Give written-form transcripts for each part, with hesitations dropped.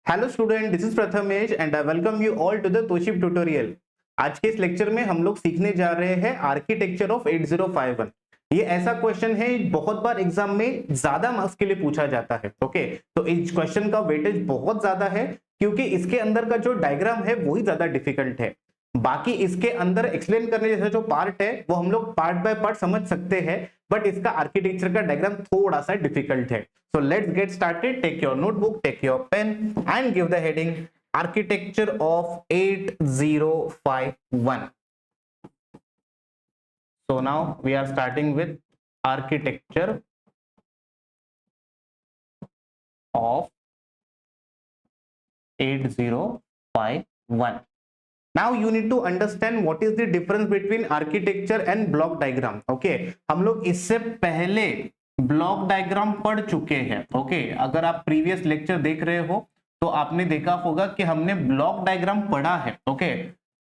Hello student, this is Prathamesh and I welcome you all to the toship tutorial. आज के इस lecture में हम लोग सीखने जा रहे हैं आर्किटेक्चर ऑफ 8051। ये ऐसा क्वेश्चन है बहुत बार एग्जाम में ज्यादा मार्क्स के लिए पूछा जाता है। ओके, तो इस क्वेश्चन का वेटेज बहुत ज्यादा है क्योंकि इसके अंदर का जो डायग्राम है वही ज्यादा डिफिकल्ट है। बाकी इसके अंदर एक्सप्लेन करने जैसा जो पार्ट है वो हम लोग पार्ट बाय पार्ट समझ सकते हैं, बट इसका आर्किटेक्चर का डायग्राम थोड़ा सा डिफिकल्ट है। So let's get started. Take your notebook, take your pen and give the heading Architecture of 8051. So now we are starting with Architecture of 8051. Now you need to understand what is the difference between architecture and block diagram. Okay, हम लोग इससे पहले block diagram पढ़ चुके हैं। Okay, अगर आप previous lecture देख रहे हो तो आपने देखा होगा कि हमने ब्लॉक डायग्राम पढ़ा है। ओके,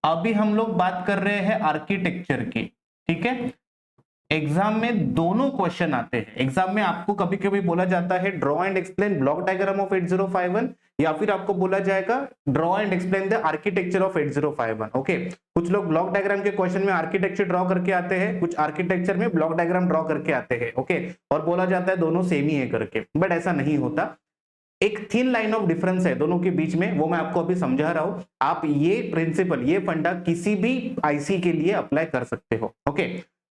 अभी हम लोग बात कर रहे हैं आर्किटेक्चर की। ठीक है, एग्जाम में दोनों क्वेश्चन आते हैं। एग्जाम में आपको कभी कभी बोला जाता है draw and explain block diagram of 8051, या फिर आपको बोला जाएगा draw and explain the architecture of 8051। Okay, कुछ लोग ब्लॉक डायग्राम के क्वेश्चन में आर्किटेक्चर ड्रॉ करके आते हैं, कुछ आर्किटेक्चर में ब्लॉक डायग्राम ड्रॉ करके आते हैं। ओके, और बोला जाता है दोनों सेम ही है करके, बट ऐसा नहीं होता। एक थिन लाइन ऑफ डिफरेंस है दोनों के बीच में, वो मैं आपको अभी समझा रहा हूं। आप ये प्रिंसिपल, ये फंडा किसी भी आईसी के लिए अप्लाई कर सकते हो। ओके,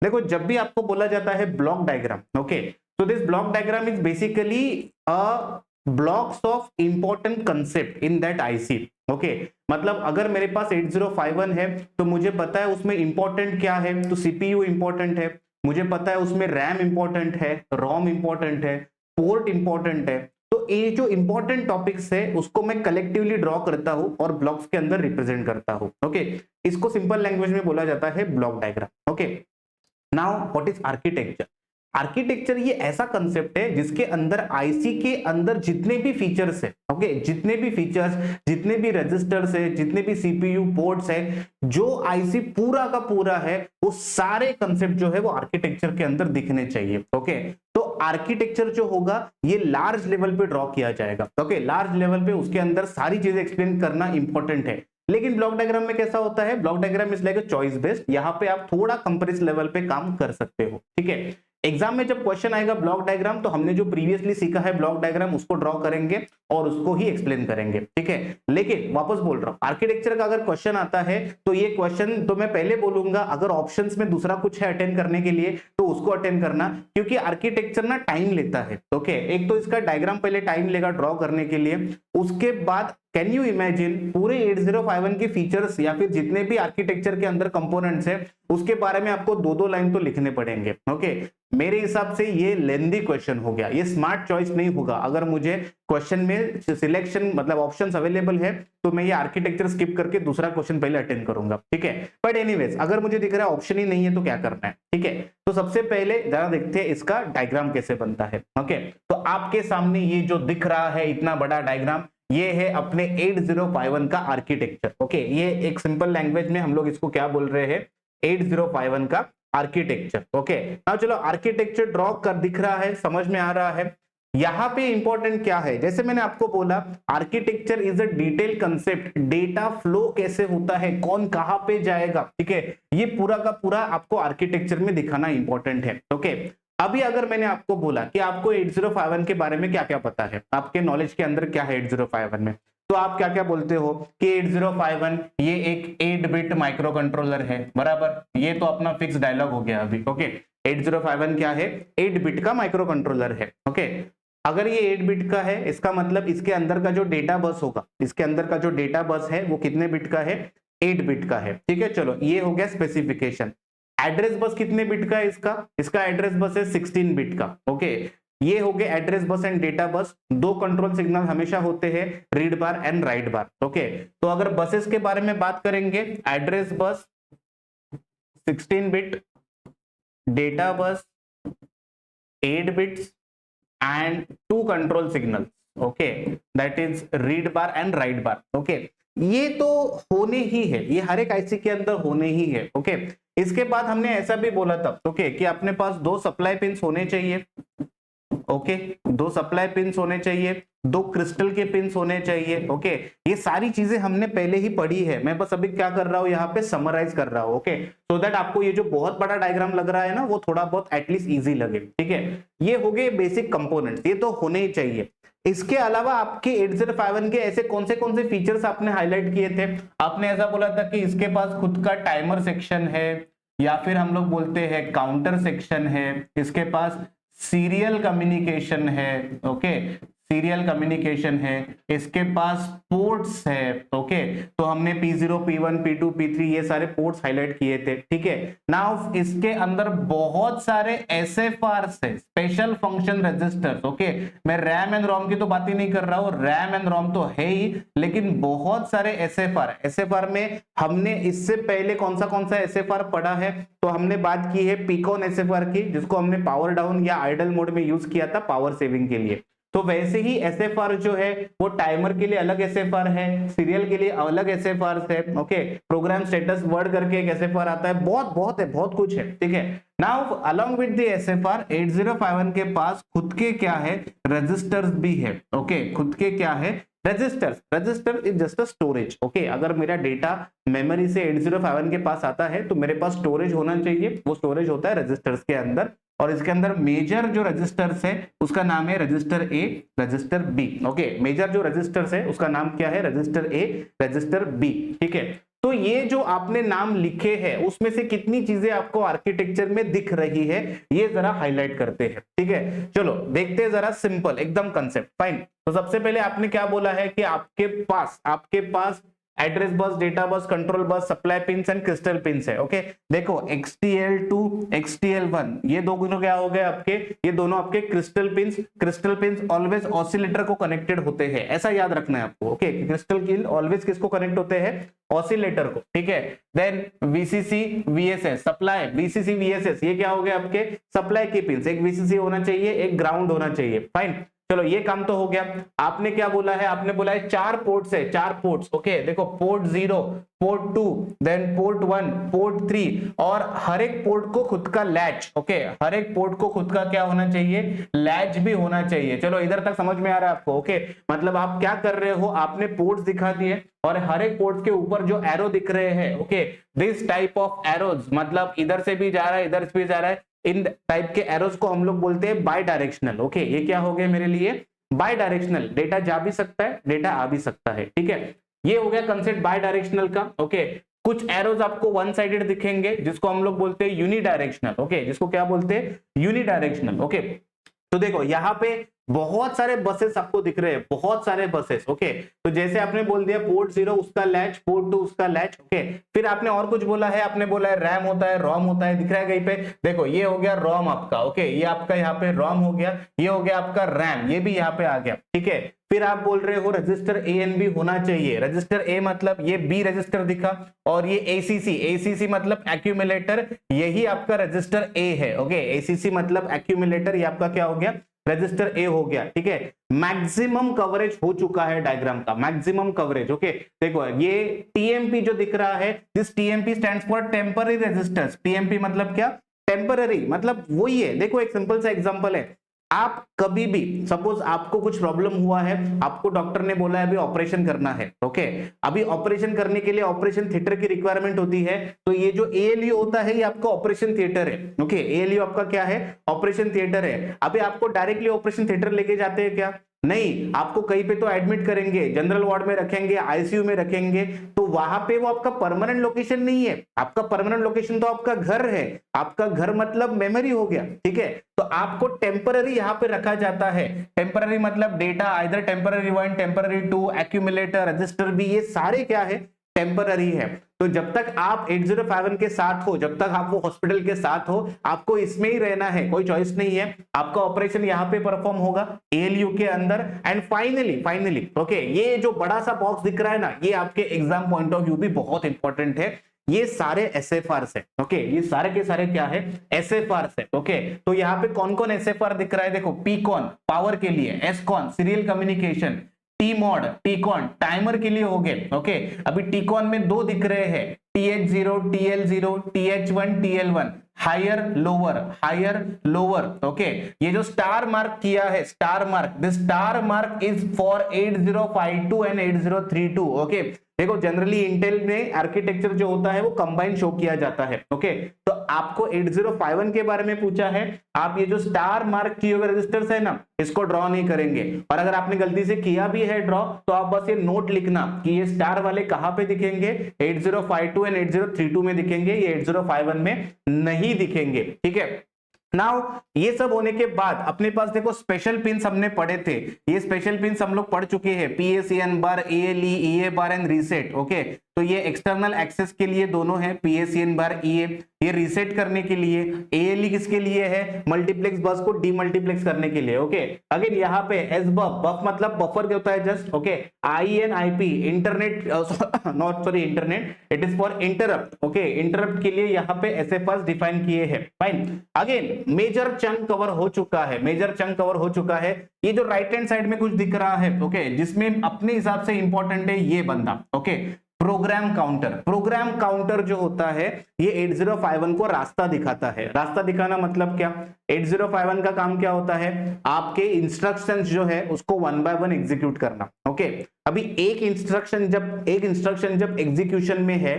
देखो जब भी आपको बोला जाता है ब्लॉक डायग्राम, ओके, तो this block diagram is basically a blocks of important concept in that IC. Okay, मतलब अगर मेरे पास 8051 है तो मुझे पता है उसमें इंपॉर्टेंट क्या है, तो सीपीयू इंपॉर्टेंट है, मुझे पता है उसमें रैम इंपॉर्टेंट है, रोम इंपॉर्टेंट है, पोर्ट इंपॉर्टेंट है। तो ये जो इंपॉर्टेंट टॉपिक्स है उसको मैं कलेक्टिवली ड्रॉ करता हूं और ब्लॉक्स के अंदर रिप्रेजेंट करता हूं। ओके, इसको सिंपल लैंग्वेज में बोला जाता है block diagram. Okay, now what is architecture? Architecture ये ऐसा कंसेप्ट है जिसके अंदर आईसी के अंदर जितने भी फीचर्स है, ओके, जितने भी फीचर्स, जितने भी रजिस्टर्स है, जितने भी सीपीयू पोर्ट्स है, जो आईसी पूरा का पूरा है, वो सारे कंसेप्ट जो है वो आर्किटेक्चर के अंदर दिखने चाहिए। ओके, तो आर्किटेक्चर जो होगा ये लार्ज लेवल पे ड्रॉ किया जाएगा। ओके, लार्ज लेवल पे उसके अंदर सारी चीजें एक्सप्लेन करना इंपॉर्टेंट है। लेकिन ब्लॉक डायग्राम में कैसा होता है? Block diagram is like a choice based, यहाँ पे आप थोड़ा कंप्रेस लेवल पे काम कर सकते हो। ठीक है, एग्जाम में जब क्वेश्चन आएगा ब्लॉक डायग्राम, तो हमने जो प्रीवियसली सीखा है ब्लॉक डायग्राम उसको ड्रॉ करेंगे और उसको ही एक्सप्लेन करेंगे। ठीक है, लेकिन वापस बोल रहा हूं, आर्किटेक्चर का अगर क्वेश्चन आता है तो ये क्वेश्चन तो मैं पहले बोलूंगा, अगर ऑप्शंस में दूसरा कुछ है अटेंड करने के लिए तो उसको अटेंड करना, क्योंकि आर्किटेक्चर ना टाइम लेता है। ओके, एक तो इसका डायग्राम पहले टाइम लेगा ड्रॉ करने के लिए, उसके बाद कैन यू इमेजिन पूरे 8051 के फीचर्स या फिर जितने भी आर्किटेक्चर के अंदर कंपोनेंट्स है उसके बारे में आपको दो दो लाइन तो लिखने पड़ेंगे। ओके, मेरे हिसाब से ये लेंदी क्वेश्चन हो गया, ये स्मार्ट चॉइस नहीं होगा। अगर मुझे क्वेश्चन में सिलेक्शन मतलब ऑप्शंस अवेलेबल है तो मैं ये आर्किटेक्चर स्किप करके दूसरा क्वेश्चन पहले अटेंड करूंगा। ठीक है, बट एनीवेज अगर मुझे दिख रहा है ऑप्शन ही नहीं है तो क्या करना है? ठीक है, तो सबसे पहले जरा देखते हैं इसका डायग्राम कैसे बनता है। ओके, तो आपके सामने ये जो दिख रहा है इतना बड़ा डायग्राम, ये है अपने 8051 का आर्किटेक्चर। ओके, ये एक सिंपल लैंग्वेज में हम लोग इसको क्या बोल रहे हैं? 8051 का आर्किटेक्चर। ओके, नाउ चलो आर्किटेक्चर ड्रॉ कर दिख रहा है, समझ में आ रहा है। यहां पे इंपॉर्टेंट क्या है? जैसे मैंने आपको बोला architecture is a detail concept, data flow कैसे होता है, कौन कहां पे जाएगा। ठीक है, ये पूरा का पूरा आपको आर्किटेक्चर में दिखाना इंपॉर्टेंट है। ओके, अभी अगर मैंने आपको बोला कि आपको 8051 के बारे में क्या क्या पता है, आपके नॉलेज के अंदर क्या है 8051 में, तो आप क्या क्या बोलते हो कि 8051 ये एक 8 बिट माइक्रो कंट्रोलर है, बराबर। ये तो अपना फिक्स डायलॉग हो गया अभी। ओके, 8051 क्या है? 8 बिट का माइक्रो कंट्रोलर है। ओके, अगर ये 8 बिट का है इसका मतलब इसके अंदर का जो डेटा बस होगा, इसके अंदर का जो डेटा बस है वो कितने बिट का है? 8 बिट का है। ठीक है, चलो ये हो गया स्पेसिफिकेशन। एड्रेस बस कितने बिट का है इसका? इसका एड्रेस बस है 16 बिट का। ओके, ये हो गया address bus and data bus. दो कंट्रोल सिग्नल हमेशा होते हैं, read bar and right bar. Okay, तो अगर बसेस के बारे में बात करेंगे, address bus 16 bit, data bus 8 bits and two control signals, okay, that is read bar and write bar. okay, ये तो होने ही है, ये हर एक आईसी के अंदर होने ही है। ओके, इसके बाद हमने ऐसा भी बोला था, ओके, कि अपने पास दो सप्लाई पिंस होने चाहिए। ओके, 2 सप्लाई पिंस होने चाहिए, 2 क्रिस्टल के पिंस होने चाहिए। ओके, ये सारी चीजें हमने पहले ही पढ़ी है, मैं बस अभी क्या कर रहा हूं यहाँ पे समराइज कर रहा हूं। ओके, सो दैट आपको ये जो बहुत बड़ा डायग्राम लग रहा है ना वो थोड़ा बहुत एटलीस्ट इजी लगे। ठीक है, ये हो गए बेसिक कंपोनेंट्स, ये तो होने ही चाहिए। इसके अलावा आपके 8051 के ऐसे कौन से फीचर्स आपने हाईलाइट किए थे? आपने ऐसा बोला था कि इसके पास खुद का टाइमर सेक्शन है, या फिर हम लोग बोलते हैं काउंटर सेक्शन है, इसके पास सीरियल कम्युनिकेशन है। ओके, सीरियल कम्युनिकेशन है, इसके पास पोर्ट्स है। ओके, तो हमने P0 P1 P2 P3 ये सारे पोर्ट्स हाईलाइट किए थे। ठीक है, नाउ इसके अंदर बहुत सारे SFRs है, स्पेशल फंक्शन रजिस्टर्स। ओके, मैं रैम एंड रोम की तो बात ही नहीं कर रहा हूँ, रैम एंड रोम तो है ही, लेकिन बहुत सारे SFR में हमने इससे पहले कौन सा SFR पढ़ा है? तो हमने बात की है पीकॉन SFR की, जिसको हमने पावर डाउन या आइडल मोड में यूज किया था पावर सेविंग के लिए। तो वैसे ही SFR जो है वो टाइमर के लिए अलग SFR है, सीरियल के लिए अलग SFR है। ओके, प्रोग्राम स्टेटस वर्ड करके एक SFR आता है, बहुत कुछ है। ठीक है, now along with the SFR 8051 के पास खुद के क्या है, रजिस्टर्स भी है। ओके, खुद के क्या है, register is just a storage. Okay, अगर मेरा डेटा मेमोरी से 8051 के पास आता है तो मेरे पास स्टोरेज होना चाहिए, वो स्टोरेज होता है रजिस्टर्स के अंदर, और इसके अंदर मेजर जो रजिस्टर्स है उसका नाम है रजिस्टर ए, रजिस्टर बी। ओके, मेजर जो रजिस्टर्स है उसका नाम क्या है, रजिस्टर ए, रजिस्टर बी। ठीक है, तो ये जो आपने नाम लिखे हैं उसमें से कितनी चीजें आपको आर्किटेक्चर में दिख रही है, ये जरा हाईलाइट करते हैं। ठीक है, चलो देखते हैं जरा, सिंपल एकदम कंसेप्ट। फाइन, तो सबसे पहले आपने क्या बोला है कि आपके पास address bus, data bus, control bus, supply pins and crystal pins है। ओके, देखो XTL2 XTL1 ये दोनों क्या हो गए आपके, ये दोनों आपके क्रिस्टल पिंस ऑलवेज ऑसिलेटर को कनेक्टेड होते हैं, ऐसा याद रखना है आपको। ओके, क्रिस्टल पिन ऑलवेज किसको कनेक्ट होते हैं, ऑसिलेटर को। ठीक है, then VCC VSS supply, VCC VSS ये क्या हो गए आपके सप्लाई के पिंस, एक VCC होना चाहिए, एक ग्राउंड होना चाहिए। फाइन, चलो ये काम तो हो गया। आपने क्या बोला है, आपने बोला है 4 पोर्ट्स है, 4 पोर्ट्स। ओके, देखो port 0, port 2, then port 1, port 3, और हर एक पोर्ट को खुद का लैच। ओके, हर एक पोर्ट को खुद का क्या होना चाहिए, लैच भी होना चाहिए। चलो इधर तक समझ में आ रहा है आपको? ओके, मतलब आप क्या कर रहे हो, आपने पोर्ट्स दिखा दिए और हर एक पोर्ट के ऊपर जो एरो दिख रहे हैं, okay, this type of arrows, मतलब इधर से भी जा रहा है, इधर से भी जा रहा है, इन टाइप के एरोज को हम लोग बोलते हैं बाय डायरेक्शनल। ओके, ये क्या हो गया मेरे लिए, बाय डायरेक्शनल, डेटा जा भी सकता है, डेटा आ भी सकता है। ठीक है, ये हो गया कंसेप्ट बाय डायरेक्शनल का। ओके, कुछ एरोज आपको वन साइडेड दिखेंगे जिसको हम लोग बोलते हैं यूनिडायरेक्शनल। ओके, जिसको क्या बोलते हैं, यूनिडायरेक्शनल। ओके, तो देखो यहाँ पे बहुत सारे बसेस आपको दिख रहे हैं, बहुत सारे बसेस। ओके, तो जैसे आपने बोल दिया पोर्ट 0 उसका लैच, पोर्ट 2 उसका लैच। ओके, फिर आपने और कुछ बोला है, आपने बोला है रैम होता है, रोम होता है, दिख रहा है कहीं पे, देखो ये हो गया रोम आपका। ओके, ये आपका यहाँ पे रोम हो गया, ये हो गया आपका रैम, ये भी यहाँ पे आ गया। ठीक है, फिर आप बोल रहे हो रजिस्टर ए एन बी होना चाहिए। रजिस्टर ए मतलब ये बी रजिस्टर दिखा, और ये एसीसी मतलब एक्यूमुलेटर, यही आपका रजिस्टर ए है। ओके, एसीसी मतलब एक्यूमुलेटर, ये आपका क्या हो गया, रजिस्टर ए हो गया। ठीक है, मैक्सिमम कवरेज हो चुका है डायग्राम का, मैक्सिमम कवरेज। ओके, देखो ये टीएमपी जो दिख रहा है, this TMP stands for temporary resistance. TMP मतलब क्या, टेम्पररी, मतलब वही है। देखो एक सिंपल सा एग्जांपल है, आप कभी भी सपोज आपको कुछ प्रॉब्लम हुआ है, आपको डॉक्टर ने बोला है अभी ऑपरेशन करना है। ओके, अभी ऑपरेशन करने के लिए ऑपरेशन थिएटर की रिक्वायरमेंट होती है, तो ये जो एएलयू होता है ये आपका ऑपरेशन थिएटर है। ओके, एएलयू आपका क्या है, ऑपरेशन थिएटर है। अभी आपको डायरेक्टली ऑपरेशन थिएटर लेके जाते हैं क्या, नहीं, आपको कहीं पे तो एडमिट करेंगे, जनरल वार्ड में रखेंगे, आईसीयू में रखेंगे, तो वहां पे वो आपका परमानेंट लोकेशन नहीं है। आपका परमानेंट लोकेशन तो आपका घर है, आपका घर मतलब मेमोरी हो गया। ठीक है, तो आपको टेम्पररी यहाँ पे रखा जाता है। टेम्पररी मतलब data either temporary 1, temporary 2, accumulator, register भी, ये सारे क्या है, टेम्पररी है। तो जब तक आप 8051 के साथ हो, जब तक आप वो हॉस्पिटल के साथ हो, आपको इसमें ही रहना है, कोई चॉइस नहीं है। आपका ऑपरेशन यहाँ पे परफॉर्म होगा एएलयू के अंदर। एंड फाइनली ओके, ये जो बड़ा सा बॉक्स दिख रहा है ना, ये आपके एग्जाम पॉइंट ऑफ व्यू भी बहुत इंपॉर्टेंट है। ये सारे SFRs है। ओके, ये सारे के सारे क्या है, SFRs है। ओके, तो यहाँ पे कौन कौन SFR दिख रहा है, देखो पीकॉन पावर के लिए, एसकॉन सीरियल कम्युनिकेशन, टीमॉड टीकॉन टाइमर के लिए हो गए। ओके, अभी टीकॉन में 2 दिख रहे हैं, TH0 TL0 TH1 TL1, higher lower, okay. ये जो स्टार मार्क किया है, star mark, this star mark is for 8052 and 8032, okay. देखो जनरली इंटेल में आर्किटेक्चर जो होता है वो कंबाइन शो किया जाता है, ओके। तो आपको 8051 के बारे में पूछा है, आप ये जो स्टार मार्क किए हुए रजिस्टर्स है ना, इसको ड्रॉ नहीं करेंगे। और अगर आपने गलती से किया भी है ड्रॉ, तो आप बस ये नोट लिखना कि ये स्टार वाले कहां पे दिखेंगे, 8052 एंड 8032 में दिखेंगे, ये 8051 में नहीं दिखेंगे, ठीक है। नाउ ये सब होने के बाद अपने पास देखो स्पेशल पिन्स हमने पढ़े थे, ये स्पेशल पिन्स हम लोग पढ़ चुके हैं, PACN bar, ALE, EA bar and reset, okay. तो ये एक्सटर्नल एक्सेस के लिए दोनों है, PACN बार, EA, ये रीसेट करने के लिए, ALE किसके लिए है, मल्टीप्लेक्स बस को डीमल्टीप्लेक्स करने के लिए, ओके। अगेन यहाँ पे SBUF, बफ मतलब बफर के होता है just, okay. INIP internet, not sorry internet, it is for interrupt, okay. Interrupt के लिए यहाँ पे SFRs डिफाइन किए हैं, fine. Again major chunk cover हो चुका है, मेजर चंक कवर हो चुका है। ये जो राइट हैंड साइड में कुछ दिख रहा है, ओके, जिसमें अपने हिसाब से इंपॉर्टेंट है ये बंदा, okay, program counter. Program counter जो होता है ये 8051 को रास्ता दिखाता है। रास्ता दिखाना मतलब क्या, 8051 का काम क्या होता है, आपके इंस्ट्रक्शंस जो है उसको 1 बाय 1 एग्जीक्यूट करना, ओके। अभी एक इंस्ट्रक्शन जब एग्जीक्यूशन में है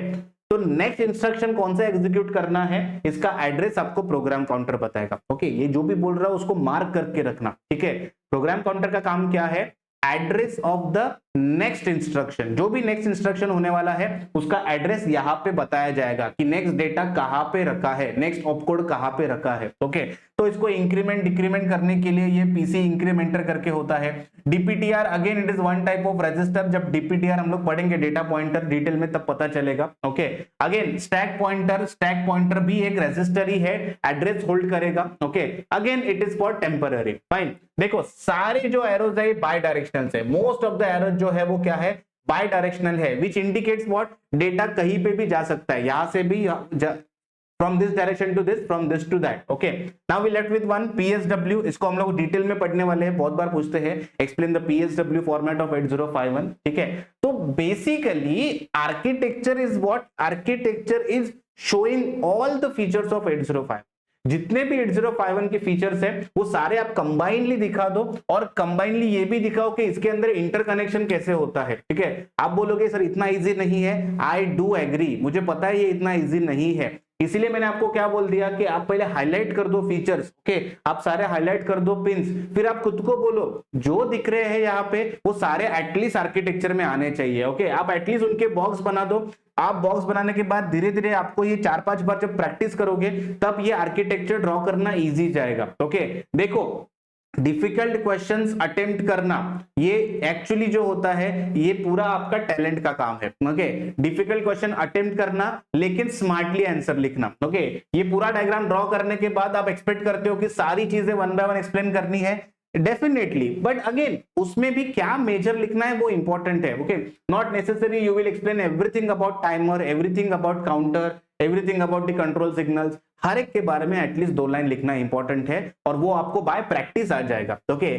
तो नेक्स्ट इंस्ट्रक्शन कौन सा एग्जीक्यूट करना है, इसका एड्रेस आपको प्रोग्राम काउंटर बताएगा, ओके। ये जो भी बोल रहा है उसको मार्क करके रखना, ठीक है। प्रोग्राम काउंटर का काम क्या है, address of the next instruction, जो भी नेक्स्ट इंस्ट्रक्शन होने वाला है उसका एड्रेस यहां पे बताया जाएगा कि नेक्स्ट डेटा कहां पे रखा है, नेक्स्ट ऑपकोड कहां पे रखा है, ओके। तो इसको इंक्रीमेंट डिक्रीमेंट करने के लिए ये पीसी इंक्रीमेंटर करके होता है। DPTR again it is one type of register, जब डीपीटीआर हम लोग पढ़ेंगे डेटा पॉइंटर डिटेल में तब पता चलेगा, ओके। अगेन स्टैक पॉइंटर भी एक रजिस्टर ही है, एड्रेस होल्ड करेगा, okay. Again it is for temporary, fine. देखो सारे जो एरोज है बाय डायरेक्शनल है, मोस्ट ऑफ द एरोज जो है वो क्या है, बाय डायरेक्शनल है, विच इंडिकेट्स व्हाट, डेटा कहीं पे भी जा सकता है, यहां से भी from this direction to this, from this to that, okay. Now we left with one PSW, इसको हम लोग डिटेल में पढ़ने वाले हैं, बहुत बार पूछते हैं explain the PSW format of 8051, ठीक है। तो basically architecture is what, architecture is showing all the features of 805, जितने भी 8051 के फीचर्स हैं वो सारे आप कंबाइनली दिखा दो, और कंबाइनली ये भी दिखाओ कि इसके अंदर इंटरकनेक्शन कैसे होता है, ठीक है। आप बोलोगे सर इतना इजी नहीं है, आई डू एग्री, मुझे पता है ये इतना इजी नहीं है, इसीलिए मैंने आपको क्या बोल दिया कि आप पहले हाईलाइट कर दो फीचर्स, ओके। आप सारे हाईलाइट कर दो पिंस, फिर आप खुद को बोलो जो दिख रहे हैं यहाँ पे वो सारे एटलीस्ट आर्किटेक्चर में आने चाहिए, ओके। आप एटलीस्ट उनके बॉक्स बना दो। आप बॉक्स बनाने के बाद धीरे धीरे आपको ये 4-5 बार जब प्रैक्टिस करोगे तब ये आर्किटेक्चर ड्रॉ करना इजी जाएगा, ओके। देखो डिफिकल्ट क्वेश्चंस अटेम्प्ट करना ये एक्चुअली जो होता है ये पूरा आपका टैलेंट का काम है, ओके। डिफिकल्ट क्वेश्चन अटेम्प्ट करना लेकिन स्मार्टली आंसर लिखना, ओके। ये पूरा डायग्राम ड्रॉ करने के बाद आप एक्सपेक्ट करते हो कि सारी चीजें 1 बाय 1 एक्सप्लेन करनी है, डेफिनेटली, बट अगेन उसमें भी क्या मेजर लिखना है वो इंपॉर्टेंट है, okay. Not necessary you will explain everything about timer, everything about counter, everything about the control signals, हर एक के बारे में एटलीस्ट 2 लाइन लिखना इंपॉर्टेंट है, और वो आपको बाय प्रैक्टिस आ जाएगा, ओके।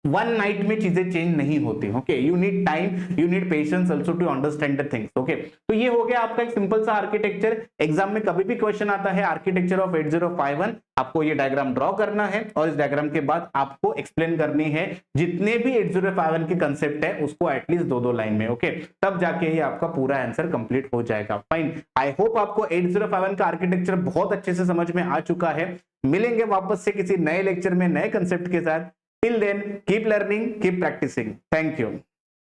वन नाइट में चीजें चेंज नहीं होती, okay. You need time, you need patience also to understand the things, okay. तो ये हो गया आपका एक सिंपल सा आर्किटेक्चर। एग्जाम में कभी भी क्वेश्चन आता है आर्किटेक्चर ऑफ 8051, आपको ये डायग्राम ड्रॉ करना है और इस डायग्राम के बाद आपको एक्सप्लेन करनी है जितने भी 8051 के कंसेप्ट है उसको एटलीस्ट 2-2 लाइन में, ओके। तब जाके ये आपका पूरा आंसर कंप्लीट हो जाएगा, फाइन। आई होप आपको 8051 का आर्किटेक्चर बहुत अच्छे से समझ में आ चुका है। मिलेंगे वापस से किसी नए लेक्चर में नए कंसेप्ट के साथ। Till then, keep learning, keep practicing. Thank you.